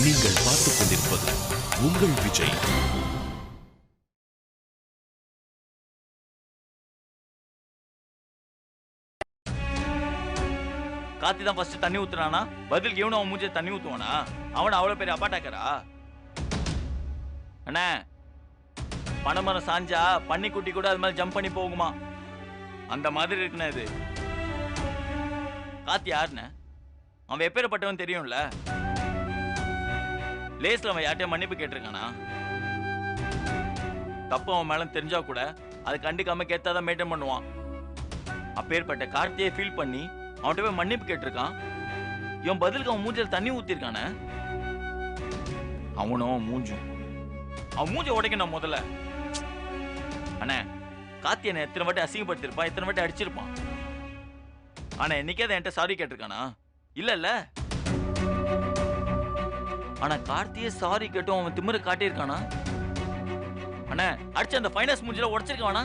நீங்கள் பார்த்துக் கொண்டிருப்பது உங்கள் விஜய். கார்த்தி தான் ஃபர்ஸ்ட் தண்ணி ஊத்துறானா, பதிலுக்கு இவனும் அவன் மூஞ்சில தண்ணி ஊத்துவானா? அவன் அவ்வளவு பெரிய அப்பாட்டாக்கரா? அண்ணே, பனைமரம் சாஞ்சா பன்னிக்குட்டி கூட அது மாதிரி ஜம்ப் பண்ணி போகுமா? அந்த மாதிரி இருக்குண்ணே இது. கார்த்தி யாருண்ணே? அவன் எப்பேற்பட்டவன் தெரியும்ல. லேஸ்ல அவன் யார்ட்டையும் மன்னிப்பு கேட்டிருக்கானா? தப்பு அவன் மேல தெரிஞ்சா கூட அதை கண்டுக்காம கேட்டாதான் மெயின்டைன் பண்ணுவான். அப்பேற்பட்ட கார்த்தியை ஃபீல் பண்ணி அவன்கிட்ட போய் மன்னிப்பு கேட்டிருக்கான். இவன் பதிலுக்கு அவன் மூஞ்சில தண்ணி ஊத்திருக்கானே. அவனும் மூஞ்சும் அவன் மூஞ்ச உடைக்கணும் முதல்ல. அண்ணே, கார்த்தி என்ன எத்தனை வாட்டி அசிங்கப்படுத்திருப்பான், எத்தனை வாட்டி அடிச்சிருப்பான். ஆனா என்னைக்காவது என்கிட்ட சாரி கேட்டிருக்கானா? இல்ல. ஆனா கார்த்தியே சாரி கேட்டும் அவன் திமிர காட்டியிருக்கானா? அண்ணே, அடிச்சு அந்த ஃபைனான்ஸ் மூஞ்சில உடைச்சிருக்கானா?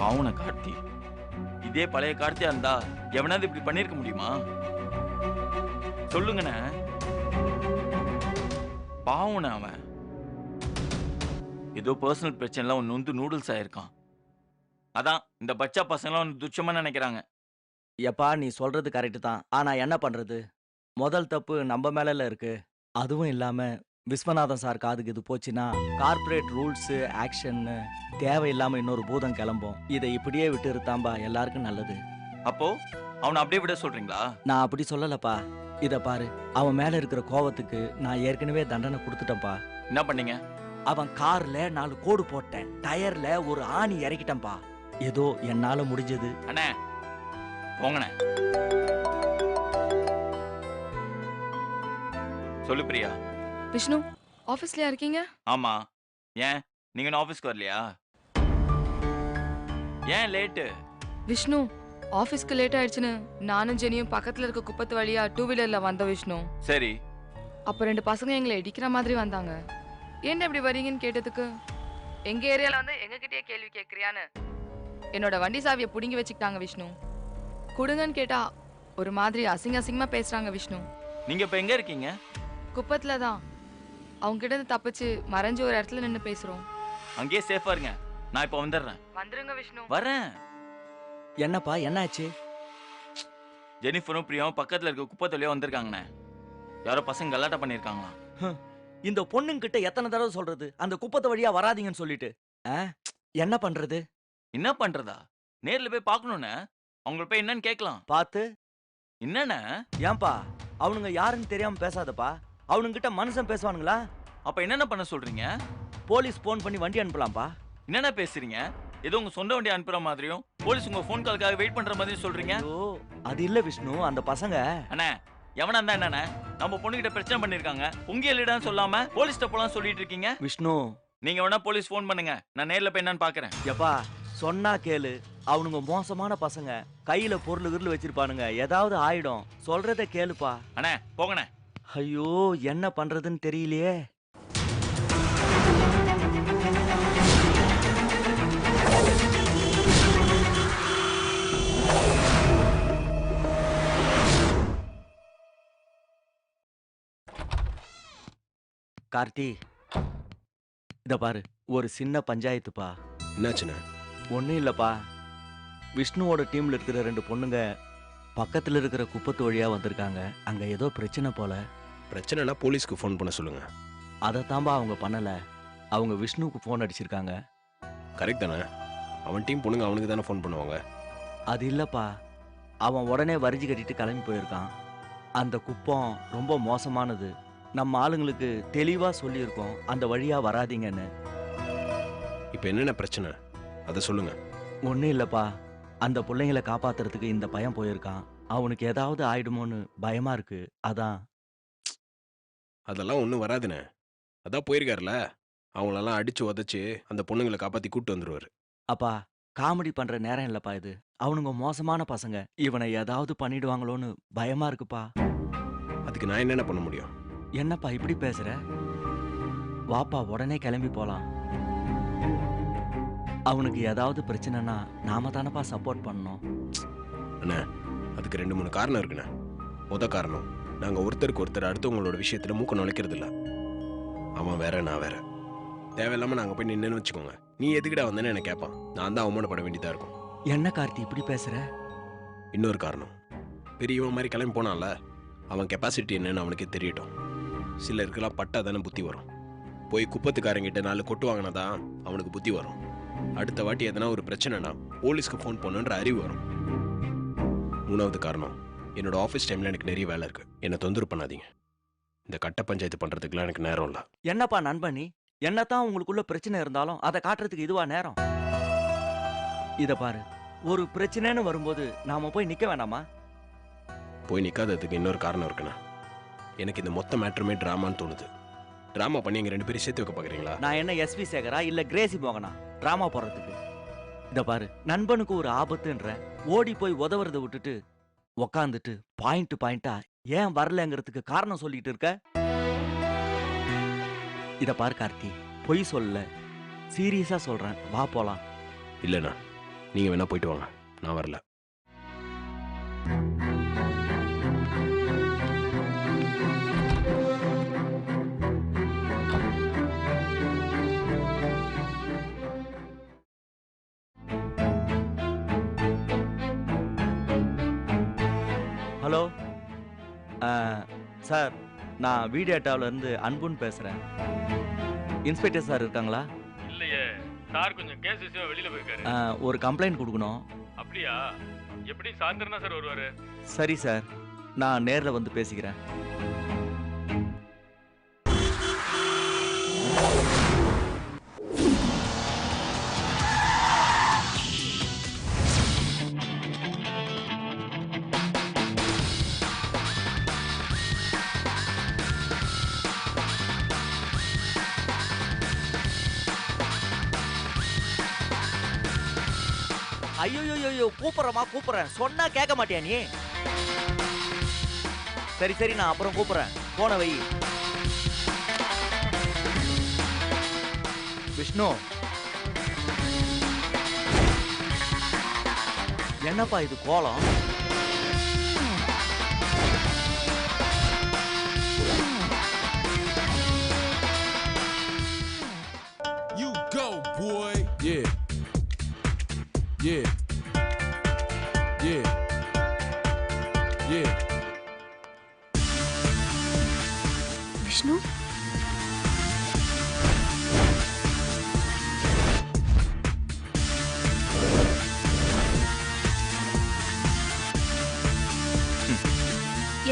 அவன கார்த்தி இதே பழைய கார்த்தியா இருந்தா எவனாவது இப்படி பண்ணிருக்க முடியுமா? சொல்லுங்கண்ணே. பாவன அவன் ஏதோ பர்சனல் பிரச்சனைலாம் ஒன்னு வந்து நூடுல்ஸ் ஆயிருக்கான். அதான் இந்த பச்சா பசங்களாம் துச்சமா நினைக்கிறாங்க. எப்பா நீ சொல்றது கரெக்ட் தான். ஆனா என்ன பண்றது? முதல் தப்பு நம்ம மேல இருக்கு. அதுவும் இல்லாம விஸ்வநாதன் சார் காதுக்கு இது போச்சுன்னா கார்ப்பரேட் ரூல்ஸ் ஆக்ஷன் தேவையில்லாம இன்னொரு பூதம் கிளம்பும். இதை இப்படியே விட்டு இருந்தாம்பா எல்லாருக்கும் நல்லது. அப்போ அவனை அப்படியே விட சொல்றீங்களா? நான் அப்படி சொல்லலப்பா. இத பாரு, அவன் மேல இருக்கிற கோவத்துக்கு நான் ஏற்கனவே தண்டனை கொடுத்துட்டேன்ப்பா. என்ன பண்ணீங்க? அவன் கார்ல 4 கோடு போட்டேன், டயர்ல ஒரு ஆணி இறக்கிட்டேன்ப்பா. ஏதோ என்னால முடிஞ்சது. அண்ணே போங்கண்ணே. சொல்லு பிரியா. விஷ்ணு, ஆபீஸ்லயா இருக்கீங்க? ஆமா. ஏன் நீங்க இன்னும் ஆபீஸ்க்கு வரலையா? ஏன் லேட்டு? விஷ்ணு, ஆபீஸ்க்கு லேட் ஆயிடுச்சுன்னு நானும் ஜெனியும் பக்கத்துல இருக்க குப்பத்து வழியா 2 வீலர்ல வந்தோம் விஷ்ணு. சரி. அப்ப 2 பசங்க எங்களை இடிக்கிற மாதிரி வந்தாங்க. ஏன் இப்படி வரீங்கன்னு கேட்டதுக்கு எங்க ஏரியால வந்து எங்க கிட்டயே கேள்வி கேட்கறியான்னு என்னோட வண்டி சாவியை புடுங்கி வச்சுக்கிட்டாங்க விஷ்ணு. கொடுங்கன்னு கேட்டா ஒரு மாதிரி அசிங்கமா பேசுறாங்க விஷ்ணு. நீங்க இப்ப எங்க இருக்கீங்க? குப்பத்துல தான். அவங்க கிட்ட இருந்து தப்பிச்சு மறைஞ்சு ஒரு இடத்துல நின்னு பேசுறோம். அங்கேயே சேஃபா இருங்க. நான் இப்ப வந்துடுறேன். வந்துருங்க விஷ்ணு. வரேன். என்னப்பா என்னாச்சு? ஜெனிஃபரும் பிரியாவும் பக்கத்துல இருக்க குப்பத்தொழியா வந்திருக்காங்கண்ணே. யாரோ பசங்க கலாட்டா பண்ணிருக்காங்களாம். இந்த பொண்ணுங்கிட்ட எத்தனை தடவை சொல்றது அந்த குப்பத்தை வழியா வராதீங்கன்னு சொல்லிட்டு? என்ன பண்றது? என்ன பண்றதா? நேர்ல போய் பார்க்கணும்னே. அவங்கள போய் என்னன்னு கேட்கலாம். பார்த்து என்னண்ணே? ஏன்பா அவனுங்க யாருன்னு தெரியாம பேசாதப்பா. அவனுங்கிட்ட மனுஷன் பேசுவானுங்களா? அப்ப என்னென்ன பண்ண சொல்றீங்க? போலீஸ் போன் பண்ணி வண்டி அனுப்பலாம்ப்பா. என்னென்ன பேசுறீங்க? ஏதோ உங்க சொந்த வண்டி அனுப்புற மாதிரியும் போலீஸ் உங்க போன் காலுக்காக வெயிட் பண்ற மாதிரியும் சொல்றீங்க. ஐயோ, அது இல்ல விஷ்ணு, அந்த பசங்க. அண்ணே, எவனா இருந்தா என்னண்ணே? நம்ம பொண்ணுகிட்ட பிரச்சனை பண்ணிருக்காங்க. உங்க இல்லடான்னு சொல்லாம போலீஸ்ட்ட போலாம் சொல்லிட்டு இருக்கீங்க. விஷ்ணு, நீங்க வேணா போலீஸ் போன் பண்ணுங்க. நான் நேர்ல போய் என்னன்னு பாக்குறேன். எப்பா சொன்னா கேளு. அவனுங்க மோசமான பசங்க. கையில பொருள் கிருள் வச்சிருப்பானுங்க. ஏதாவது ஆயிடும். சொல்றத கேளுப்பா. அண்ணே போங்கண்ணே. ஐயோ, என்ன பண்றதுன்னு தெரியலையே. கார்த்தி, இத பாரு, ஒரு சின்ன பஞ்சாயத்துப்பா. என்னாச்சுண்ணே? ஒன்றும் இல்லைப்பா. விஷ்ணுவோட டீம்ல இருக்கிற 2 பொண்ணுங்க பக்கத்துல இருக்கிற குப்பத்து வழியா வந்திருக்காங்க. அங்க ஏதோ பிரச்சனை போல. பிரச்சனைனா போலீஸ்க்கு ஃபோன் பண்ண சொல்லுங்க. அதைத்தாம்பா அவங்க பண்ணல. அவங்க விஷ்ணுவுக்கு ஃபோன் அடிச்சிருக்காங்க. கரெக்ட் தானே? அவன் டீம் பொண்ணுங்க அவனுக்கு தானே ஃபோன் பண்ணுவாங்க. அது இல்லப்பா, அவன் உடனே வரிஞ்சு கட்டிட்டு கிளம்பி போயிருக்கான். அந்த குப்பம் ரொம்ப மோசமானது. நம்ம ஆளுங்களுக்கு தெளிவா சொல்லியிருக்கோம் அந்த வழியா வராதீங்கன்னு. இப்போ என்னென்ன பிரச்சனை அதை சொல்லுங்க. ஒன்றும் இல்லப்பா, அந்த பிள்ளைங்களை காப்பாத்துறதுக்கு இந்த பையன் போயிருக்கான். அவனுக்கு ஏதாவது ஆயிடுமோன்னு பயமா இருக்கு. அதான். அதெல்லாம் ஒன்றும் வராதுண்ணே. அதான் போயிருக்காருல, அவங்களெல்லாம் அடிச்சு உதச்சி அந்த பொண்ணுங்களை காப்பாற்றி கூப்பிட்டு வந்துடுவார். அப்பா, காமெடி பண்ற நேரம் இல்லப்பா இது. அவனுங்க மோசமான பசங்க. இவனை ஏதாவது பண்ணிடுவாங்களோன்னு பயமா இருக்குப்பா. அதுக்கு நான் என்னென்ன பண்ண முடியும்? என்னப்பா இப்படி பேசுற? வாப்பா, உடனே கிளம்பி போலாம். அவனுக்கு ஏதாவது பிரச்சனைனா நாம தானப்பா சப்போர்ட் பண்ணணும். அண்ணே, அதுக்கு 2-3 காரணம் இருக்குண்ணே. முத காரணம், நாங்கள் ஒருத்தருக்கு ஒருத்தர் அடுத்தவங்களோட விஷயத்தில் மூக்க நுழைக்கிறது இல்லை. அவன் வேற, நான் வேற. தேவையில்லாமல் நாங்கள் போய் நின்றுன்னு வச்சுக்கோங்க, நீ எதுக்கிட்ட வந்தேன்னு எனக்கு கேட்பான். நான் தான் அவமானப்பட வேண்டியதாக இருக்கும். என்ன கார்த்தி இப்படி பேசுற? இன்னொரு காரணம், பெரியவன் மாதிரி கிளம்பி போனான்ல, அவன் கெப்பாசிட்டி என்னன்னு அவனுக்கே தெரியட்டும். சிலருக்கெல்லாம் பட்டா தானே புத்தி வரும். போய் குப்பத்துக்காரங்கிட்ட 4 கொட்டு வாங்கினாதான் அவனுக்கு புத்தி வரும். அடுத்த வாட்டி எதனா ஒரு பிரச்சனைனா போலீஸ்க்கு ஃபோன் பண்ணுன்ற அறிவு வரும். 3வது காரணம், என்னோட ஆஃபீஸ் டைமில் எனக்கு நிறைய வேலை இருக்குது. என்னை தொந்தரவு பண்ணாதீங்க. இந்த கட்ட பஞ்சாயத்து பண்ணுறதுக்குலாம் எனக்கு நேரம் இல்லை. என்னப்பா நண்பனி, என்னத்தான் உங்களுக்குள்ள பிரச்சனை இருந்தாலும் அதை காட்டுறதுக்கு இதுவா நேரம்? இத பாரு, ஒரு பிரச்சனைன்னு வரும்போது நாம போய் நிக்க வேண்டாமா? போய் நிற்காததுக்கு இன்னொரு காரணம் இருக்குண்ணா. எனக்கு இந்த மொத்த மேட்டருமே ட்ராமான்னு தோணுது. ட்ராமா பண்ணி எங்கள் 2 பேரும் சேர்த்து வைக்க பார்க்குறீங்களா? நான் என்ன எஸ்வி சேகரா இல்ல கிரேசி மோகனா டிராமா போடுறதுக்கு? இத பாரு, நண்பனுக்கு ஒரு ஆபத்துன்ற ஓடி போய் உதவுறதை விட்டுட்டு உக்காந்துட்டு பாயிண்டா ஏன் வரலங்கிறதுக்கு காரணம் சொல்லிட்டு இருக்க. இத பாரு கார்த்தி, பொய் சொல்ல, சீரியஸா சொல்றேன், வா போலாம். இல்லைண்ணா, நீங்கள் வேணா போயிட்டு வாங்க, நான் வரல. ஹலோ சார், நான் வீடியோட்டாவில் இருந்து அன்புன்னு பேசுறேன். இன்ஸ்பெக்டர் சார் இருக்காங்களா? இல்லையே சார், கொஞ்சம் கேஸ் விஷயம் வெளியில போயிருக்காரு. ஒரு கம்ப்ளைண்ட் கொடுக்கணும். அப்படியா? எப்படி சாயந்தரம் தான் சார் வருவாரு? சரி சார், நான் நேரில் வந்து பேசிக்கிறேன். ஐயோ, கூப்பிடுறேன், சொன்னா கேட்க மாட்டியா நீ? சரி, நான் அப்புறம் கூப்பிடுறேன், போன வை. விஷ்ணு, என்னப்பா இது கோலம்? You go, boy. Yeah. Yeah. Yeah. Yeah. Vishnu,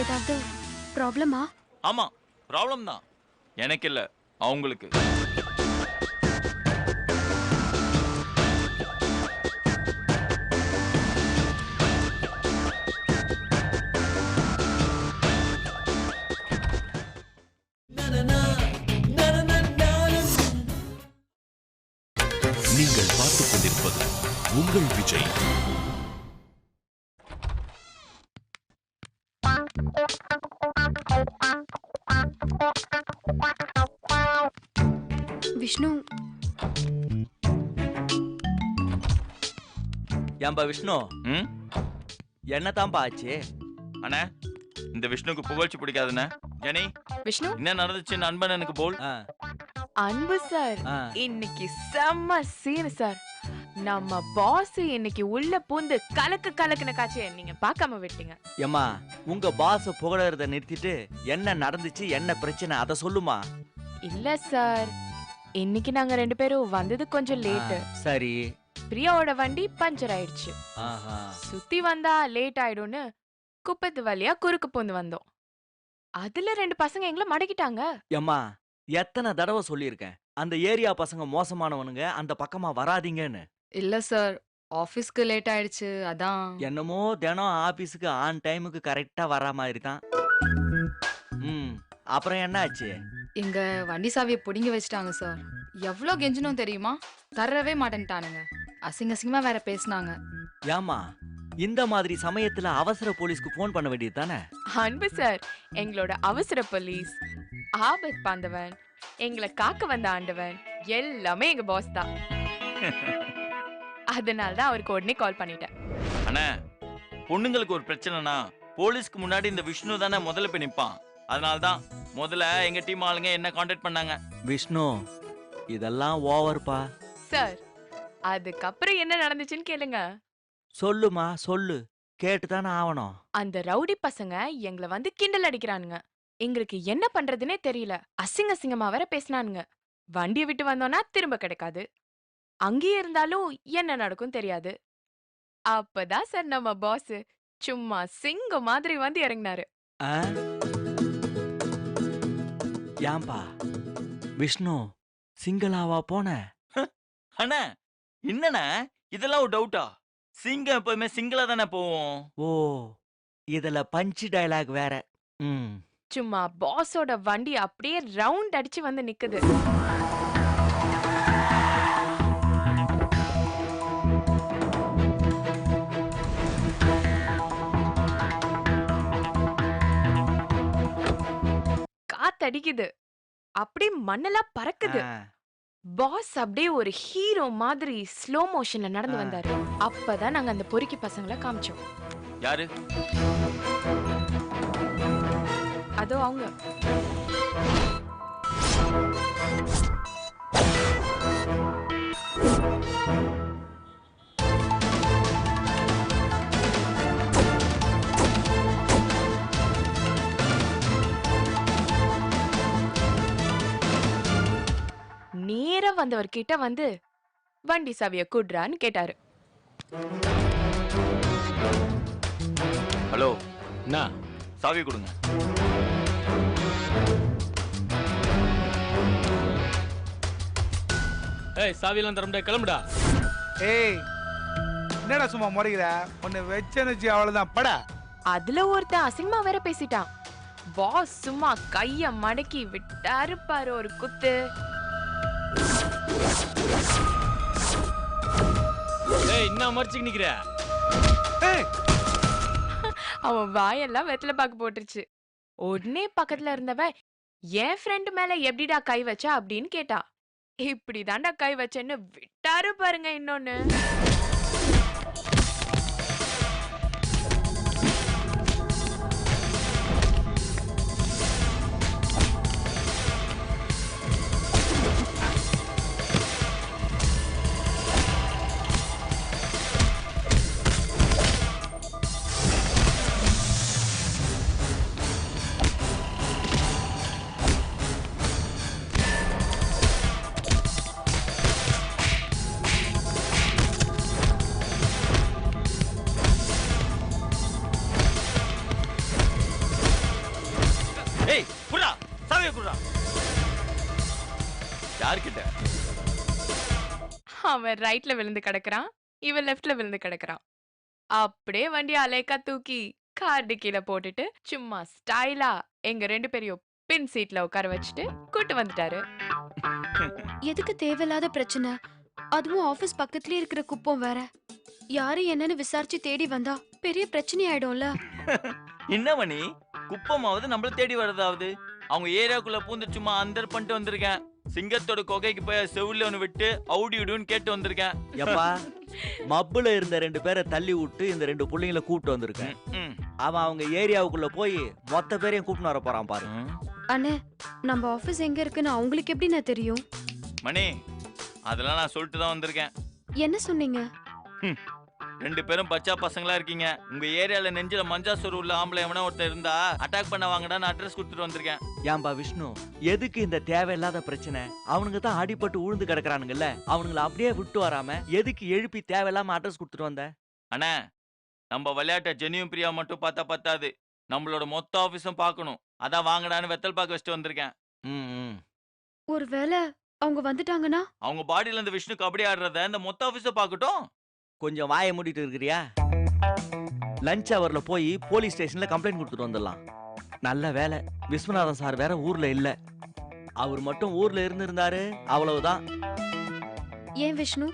ஏதாவது ப்ராப்ளமா? ஆமா, ப்ராப்ளம் தான். எனக்கு இல்ல, அவங்களுக்கு. நீங்கள் பார்த்துக் கொண்டிருப்பது உங்கள் விஜய். விஷ்ணு, ஏன்பா விஷ்ணு, ம் என்னதான்பா ஆச்சு? அண்ணே, இந்த விஷ்ணுக்கு புகழ்ச்சி பிடிக்காதுண்ணே. ஜெனி, விஷ்ணு, என்ன நடந்துச்சு அன்பன் எனக்கு போல்? ஆ, அன்பு சார், ஆ. இன்னைக்கு செம்ம சீன் சார். நம்ம பாஸ் இன்னைக்கு உள்ள பூந்து கலக்குன காட்சியை நீங்க பார்க்காம விட்டீங்க. ஏம்மா, உங்க பாஸ புகழறத நிறுத்திட்டு என்ன நடந்துச்சு, என்ன பிரச்சனை அத சொல்லுமா. இல்ல சார், இன்னைக்கு நாங்க 2 பேரும் வந்தது கொஞ்சம் லேட். சரி. பிரியாவோட வண்டி பஞ்சர் ஆயிடுச்சு. ஆஹா. சுத்தி வந்தா லேட் ஆயிடும்னு குப்பத்து வழியா குறுக்கு பூந்து வந்தோம். அதுல 2 பசங்க எங்களை மடக்கிட்டாங்க. ஏம்மா, எத்தனை தடவை சொல்லியிருக்கேன், அந்த ஏரியா பசங்க மோசமானவனுங்க, அந்த பக்கமா வராதீங்கன்னு. இல்ல சார், ஆபீஸ்க்கு லேட் ஆயிடுச்சு, அதான். என்னமோ தினம் ஆபீஸுக்கு ஆன் டைமுக்கு கரெக்டா வர மாதிரி தான். அப்புறம் என்ன ஆச்சு? எங்க வண்டி சாவியை புடிங்கி வச்சுட்டாங்க சார். எவ்வளோ கெஞ்சணும் தெரியுமா? தரவே மாட்டேன்ட்டானுங்க. அசிங்கமா வேற பேசினாங்க. ஏம்மா, இந்த மாதிரி சமயத்துல அவசர போலீஸ்க்கு போன் பண்ண வேண்டியது தானே? அன்பு சார், எங்களோட அவசர போலீஸ், ஆபத் பாந்தவன், எங்களை காக்க வந்த ஆண்டவன் எல்லாமே எங்க பாஸ் தான். அதனால தான் அவருக்கு உடனே கால் பண்ணிட்டேன். அண்ணே, பொண்ணுங்களுக்கு ஒரு பிரச்சனைனா போலீஸ்க்கு முன்னாடி இந்த விஷ்ணு தானே முதல்ல போய் நிப்பான். அதனால தான் முதல்ல எங்க டீம் ஆளுங்க என்ன கான்டாக்ட் பண்ணாங்க. விஷ்ணு இதெல்லாம் ஓவர்ப்பா. சார் அதுக்கப்புறம் என்ன நடந்துச்சுன்னு கேளுங்க. சொல்லுமா சொல்லு, கேட்டுதானே ஆவணும். அந்த ரவுடி பசங்க எங்களை வந்து கிண்டல் அடிக்கிறானுங்க. எங்களுக்கு என்ன பண்றதுனே தெரியல. அசிங்க அசிங்கமா வேற பேசினானுங்க. வண்டியை விட்டு வந்தோம்னா திரும்ப கிடைக்காது. அங்கேயே இருந்தாலும் என்ன நடக்கும் தெரியாது. அப்பதான் சார் நம்ம பாஸ் சும்மா சிங்கம் மாதிரி வந்து இறங்கினாரு. ஆ? ஏன்பா விஷ்ணு சிங்களாவா போன? அண்ணா என்னண்ணா இதெல்லாம் ஒரு டவுட்டா? சிங்கம் எப்பவுமே சிங்கிளா தானே போவோம். ஓ, இதுல பஞ்ச் டயலாக் வேற. ம். சும்மா பாஸோட வண்டி அப்படியே ரவுண்ட் அடிச்சு வந்து நிக்குது. காத்தடிக்குது, அப்படியே மண்ணெல்லாம் பறக்குது. ஆ. பாஸ் அப்படியே ஒரு ஹீரோ மாதிரி ஸ்லோ மோஷன்ல நடந்து ஆ. வந்தாரு. அப்பதான் நாங்க அந்த பொறுக்கி பசங்களை காமிச்சோம். யாரு? அதோ அவங்க. நேரா வந்தவர் கிட்ட வந்து வண்டி சாவிய குடுறான்னு கேட்டாரு. ஹலோ, என்ன சாவி கொடுங்க. ஏய் சாவியெல்லாம் தர முடியாது, கிளம்புடா. ஏய் என்னடா சும்மா முறைகிற? உன்னை வச்சு அவ்வளவுதான் படா. அதுல ஒருத்தன் அசிங்கமா வேற பேசிட்டான். பாஸ் சும்மா கைய மடக்கி விட்டாரு பாரு ஒரு குத்து. ஏய் என்ன மறைச்சிட்டு நிக்கிற? ஏய் அவன் வாயெல்லாம் வெத்தலை பாக்கு போட்டுருச்சு. உடனே பக்கத்துல இருந்தவ என் ஃப்ரெண்டு மேல எப்படிடா கை வச்சா அப்படின்னு கேட்டா. இப்படிதான்டா கை வச்சேன்னு விட்டாரு பாருங்க இன்னொன்னு. ஏய் குடுறா, சாவியை குடுறா. யார்கிட்ட? அவன் ரைட்ல விழுந்து கிடக்குறான், இவன் லெஃப்ட்ல விழுந்து கிடக்குறான். அப்படியே வண்டி அலேக்கா தூக்கி கார்டு கீழே போட்டுட்டு சும்மா ஸ்டைலா எங்க 2 பேரையும் பின் சீட்ல உட்கார வச்சுட்டு கூட்டு வந்துட்டாரு. எதுக்கு தேவையில்லாத பிரச்சனை? அதுவும் ஆபீஸ் பக்கத்துலயே இருக்கிற குப்பம் வேற. யாரு என்னன்னு விசாரிச்சு தேடி வந்தா பெரிய பிரச்சனை ஆயிடும்ல. என்ன மணி, குப்பமாவது நம்மள தேடி வரதாவது? அவங்க ஏரியாக்குள்ள பூந்து சும்மா அந்தர் பண்ணிட்டு வந்திருக்கேன். சிங்கத்தோட கொகைக்கு போய் செவுல ஒன்று விட்டு அவுடி விடுன்னு கேட்டு வந்திருக்கேன். எப்பா மப்புல இருந்த 2 பேரை தள்ளி விட்டு இந்த 2 புள்ளைங்களை கூப்பிட்டு வந்திருக்கேன். ம். அவன் அவங்க ஏரியாவுக்குள்ள போய் மொத்த பேரையும் கூப்பிட்டு வர போறான் பாரு. அண்ணே, நம்ம ஆபீஸ் எங்க இருக்குன்னு அவங்களுக்கு எப்படிண்ணே தெரியும்? மணி, அதெல்லாம் நான் சொல்லிட்டு தான் வந்திருக்கேன். என்ன சொன்னீங்க? 2 பேரும் பச்சா பசங்களா இருக்கீங்க. உங்க ஏரியால நெஞ்சில மஞ்சா சொரு உள்ள ஆம்பளை எவனா ஒருத்தர் இருந்தா அட்டாக் பண்ண வாங்கடா, நான் அட்ரஸ் கொடுத்துட்டு வந்திருக்கேன். ஏன்பா விஷ்ணு, எதுக்கு இந்த தேவையில்லாத பிரச்சனை? அவனுங்க தான் அடிபட்டு உழுந்து கிடக்குறானுங்கல்ல, அவனுங்களை அப்படியே விட்டு வராம எதுக்கு எழுப்பி தேவையில்லாம அட்ரஸ் கொடுத்துட்டு வந்த? அண்ணா, நம்ம விளையாட்ட ஜெனியும் பிரியா மட்டும் பார்த்தா பத்தாது, நம்மளோட மொத்த ஆபீஸும் பார்க்கணும். அதான் வாங்கடான்னு வெத்தல் பாக்க வச்சுட்டு வந்திருக்கேன். ஒருவேளை அவங்க வந்துட்டாங்கன்னா? அவங்க பாடியில இருந்து விஷ்ணு கபடி ஆடுறத இந்த மொத்த ஆபீஸ பாக்கட்டும். கொஞ்சம் வாயை மூடிட்டு இருக்கிறியா? லஞ்ச் அவர்ல போய் போலீஸ் ஸ்டேஷன்ல கம்ப்ளைண்ட் கொடுத்துட்டு வந்துடலாம். நல்ல வேலை, விஸ்வநாதன் சார் வேற ஊர்ல இல்ல. அவர் மட்டும் ஊர்ல இருந்திருந்தாரு அவ்வளவுதான். ஏன் விஷ்ணு,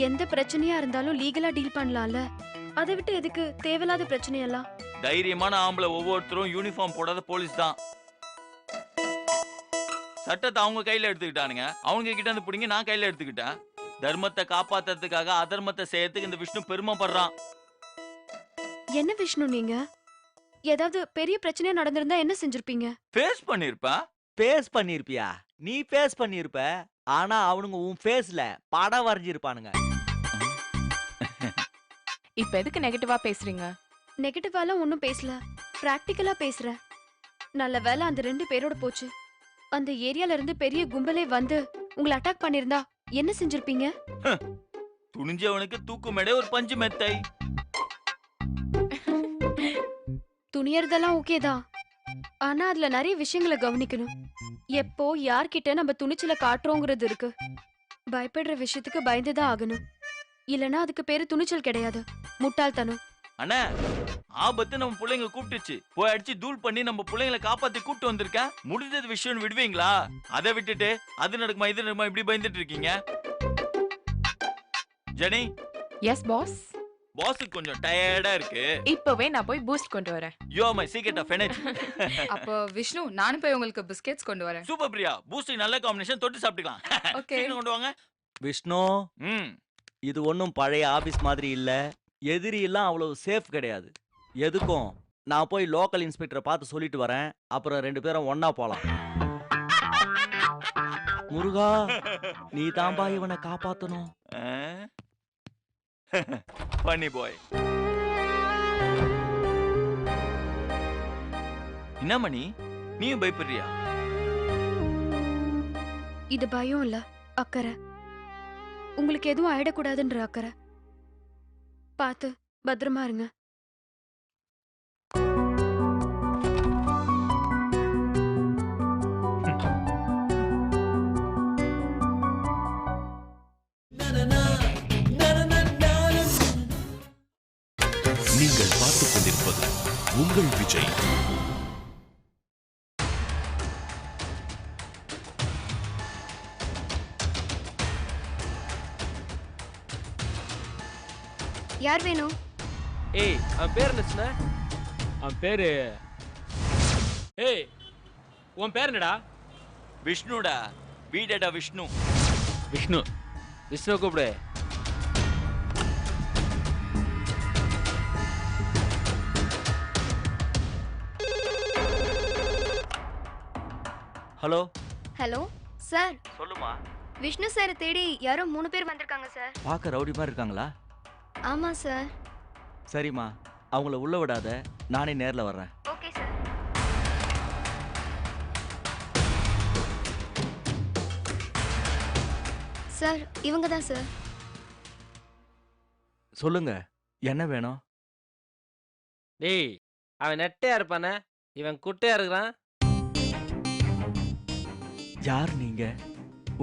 எந்த பிரச்சனையா இருந்தாலும் லீகலா டீல் பண்ணலாம்ல. அதை விட்டு எதுக்கு தேவையில்லாத பிரச்சனையெல்லாம்? தைரியமான ஆம்பளை ஒவ்வொருத்தரும் யூனிஃபார்ம் போடாத போலீஸ் தான். சட்டத்தை அவங்க கையில எடுத்துக்கிட்டானுங்க, அவங்க கிட்ட இருந்து பிடிங்க நான் கையில எடுத்துக்கிட்டேன். தர்மத்தை காப்பாத்துறதுக்காக அதர்மத்தை செய்யறதுக்கு இந்த விஷ்ணு பெருமைப்படுறான். என்ன விஷ்ணு நீங்க? ஏதாவது பெரிய பிரச்சனையா நடந்திருந்தா என்ன செஞ்சிருப்பீங்க? ஃபேஸ் பண்ணிருப்பா. ஃபேஸ் பண்ணிருப்பியா? நீ ஃபேஸ் பண்ணிருப்ப. ஆனா அவனுங்க உன் ஃபேஸ்ல படம் வரைஞ்சிருப்பானுங்க. இப்ப எதுக்கு நெகட்டிவா பேசுறீங்க? நெகட்டிவாலாம் ஒன்றும் பேசல, பிராக்டிக்கலா பேசுறேன். நல்ல வேளை அந்த 2 பேரோட போச்சு. அந்த ஏரியால இருந்து பெரிய கும்பலே வந்து உங்களை அட்டாக் பண்ணிருந்தா என்ன செஞ்சிருப்பீங்க? துணிஞ்சவனுக்கு தூக்கு மேடை ஒரு பஞ்சு மெத்தை. துணியறதெல்லாம் ஓகே தான், ஆனா அதுல நிறைய விஷயங்களை கவனிக்கணும். எப்போ யார்கிட்ட நம்ம துணிச்சலை காட்டுறோங்கிறது இருக்கு. பயப்படுற விஷயத்துக்கு பயந்துதான் ஆகணும். இல்லனா அதுக்கு பேரு துணிச்சல் கிடையாது, முட்டாள்தனம். அண்ணா, ஆபத்து நம்ம பிள்ளைங்க கூப்பிட்டுச்சு, போய் அடிச்சு தூள் பண்ணி நம்ம பிள்ளைங்களை காப்பாத்தி கூப்பிட்டு வந்திருக்கேன். முடிஞ்சது விஷயம் விடுவீங்களா? அதை விட்டுட்டு அது நடக்குமா இது நடக்குமா இப்படி பயந்துட்டு இருக்கீங்க? ஜெனி. Yes boss. பாஸுக்கு கொஞ்சம் டயர்டா இருக்கு. இப்பவே நான் போய் பூஸ்ட் கொண்டு வரேன். You are my secret of energy. அப்போ விஷ்ணு நானும் போய் உங்களுக்கு பிஸ்கெட்ஸ் கொண்டு வரேன். சூப்பர் பிரியா, பூஸ்ட் நல்ல காம்பினேஷன், தொட்டு சாப்பிட்டுக்கலாம். ஓகே. சீக்கிரம் கொண்டு வாங்க. விஷ்ணு, இது ஒன்றும் பழைய ஆபீஸ் மாதிரி இல்ல. எதிரி எல்லாம் அவ்வளவு சேஃப் கிடையாது. எதுக்கும் நான் போய் லோக்கல் இன்ஸ்பெக்டரை பார்த்து சொல்லிட்டு வரேன். அப்புறம் 2 பேரும் ஒண்ணா போலாம். முருகா, நீ தான்பா இவனை காப்பாத்தணும். பண்ணி பாய். என்ன மணி, நீயும் பயப்படுறியா? இது பயம் இல்ல, அக்கறை. உங்களுக்கு எதுவும் ஆயிடக்கூடாதுன்ற அக்கறை. பார்த்து பத்திரமா இருங்க. நீங்கள் பார்த்துக் கொண்டிருப்பது உங்கள் விஜய். யார் வேணும்? ஏய், அவன் பேர் என்ன சொன்ன? அவன் பேரு ஏய், உன் பேர் என்னடா? விஷ்ணுடா. வீடடா விஷ்ணு. விஷ்ணு. விஷ்ணு கூப்பிடு. ஹலோ. Hello sir. சொல்லுமா. விஷ்ணு சார் தேடி யாரோ 3 பேர் வந்திருக்காங்க சார். பார்க்க ரவுடி மாதிரி இருக்காங்களா? ஆமா சார். சரிம்மா, அவங்கள உள்ள விடாத, நானே நேர்ல வர்றேன். Okay sir. சார் இவங்க தான் சார். சொல்லுங்க, என்ன வேணும்? டேய், அவன் நெட்டையா இருப்பானே, இவன் குட்டையா இருக்கிறான். யார் நீங்க?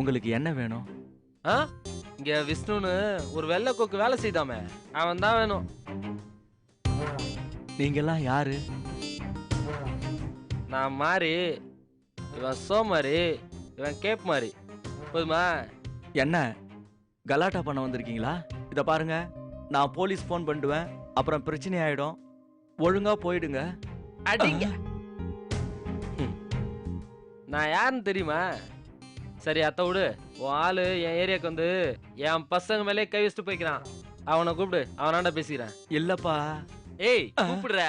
உங்களுக்கு என்ன வேணும்? ஆ? இங்க விஷ்ணுன்னு ஒரு வெள்ளை கொக்கு வேலை செய்தாமே, அவன் தான் வேணும். நீங்கெல்லாம் யாரு? நான் மாறி, இவன் சோமாரி, இவன் கேப் மாறி. போதுமா? என்ன கலாட்டா பண்ண வந்திருக்கீங்களா? இத பாருங்க, நான் போலீஸ் ஃபோன் பண்ணிடுவேன். அப்புறம் பிரச்சனை ஆயிடும். ஒழுங்கா போயிடுங்க. அடிங்க. நான் யாருன்னு தெரியுமா? சரி அத்தை விடு. உன் ஆளு என் ஏரியாவுக்கு வந்து என் பசங்க மேலே கை வச்சுட்டு போய்க்கிறான். அவனை கூப்பிடு, அவனாண்ட பேசிக்கிறேன். இல்லப்பா. ஏய், கூப்பிடுற.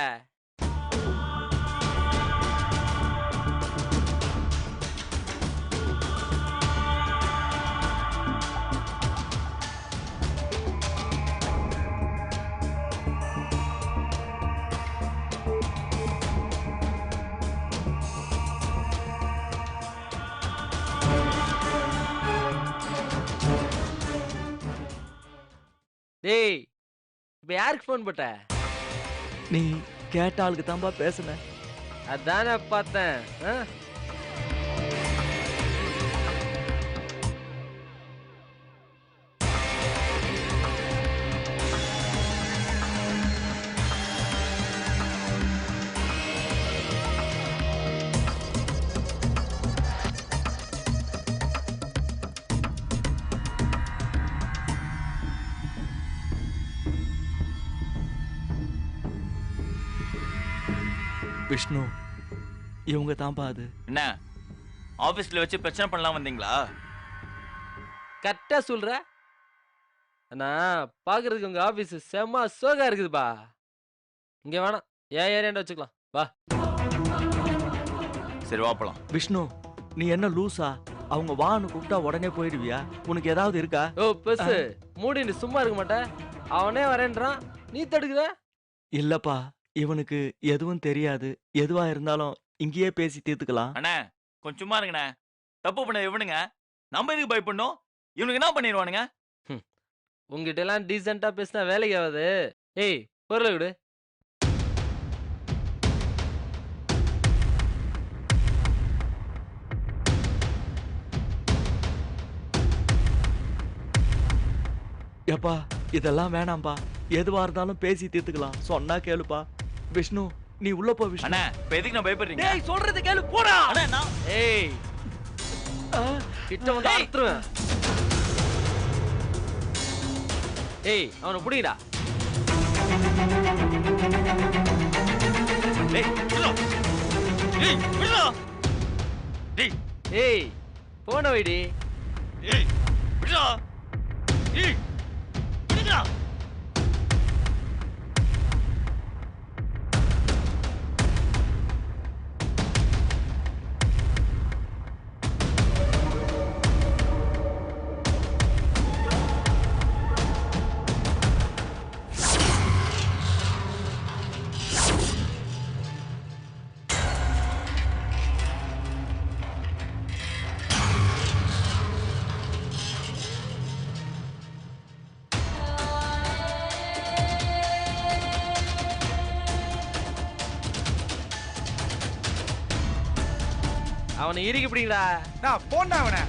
டேய், இப்ப யாருக்கு ஃபோன் போட்ட? நீ கேட்ட ஆளுக்கு தான்பா பேசுன. அதானே பார்த்தேன். விஷ்ணு, இவங்க தான்பா அது. என்ன ஆபீஸ்ல வச்சு பிரச்சனை பண்ணலாம் வந்தீங்களா? கரெக்டா சொல்ற. ஆனா பாக்குறதுக்கு உங்க ஆபீஸ் செம்ம சோகா இருக்குதுப்பா. இங்க வேணாம், ஏன் ஏரியாண்ட வச்சுக்கலாம். வா. சரி வா போலாம். விஷ்ணு நீ என்ன லூசா? அவங்க வான்னு கூப்பிட்டா உடனே போயிடுவியா? உனக்கு ஏதாவது இருக்கா? ஓ பெஸ் மூடி நீ சும்மா இருக்க மாட்ட. அவனே வரேன்றான், நீ தடுக்குற. இல்லப்பா, இவனுக்கு எதுவும் தெரியாது. எதுவா இருந்தாலும் இங்கேயே பேசி தீர்த்துக்கலாம். அண்ணே கொஞ்சம் சும்மா இருங்கண்ணே. தப்பு பண்ண இவனுங்க, நம்ம எதுக்கு பயப்படணும்? இவனுக்கு என்ன பண்ணிடுவானுங்க? உங்ககிட்ட எல்லாம் டீசெண்டா பேசினா வேலைக்கு ஆகாது. ஏய் பொருளை விடு. எப்பா இதெல்லாம் வேணாம்பா. எதுவா இருந்தாலும் பேசி தீர்த்துக்கலாம். சொன்னா கேளுப்பா. விஷ்ணு நீ உள்ள போ விஷ்ணு. அண்ணே இப்ப எதுக்கு நான் பயப்படுறீங்க? டேய் சொல்றது கேளு போடா. அண்ணே நான் ஏய் கிட்ட வந்து டேய். அறுத்துருவேன். ஏய் அவனை புடிங்கடா. டேய் விடுடா. டேய் விடுடா. டேய் ஏய் போன வைடி. ஏய் விடுடா. ஏய் விடுடா. அவனை இறுக்கி பிடிங்கடா. நான் போண்டா அவனை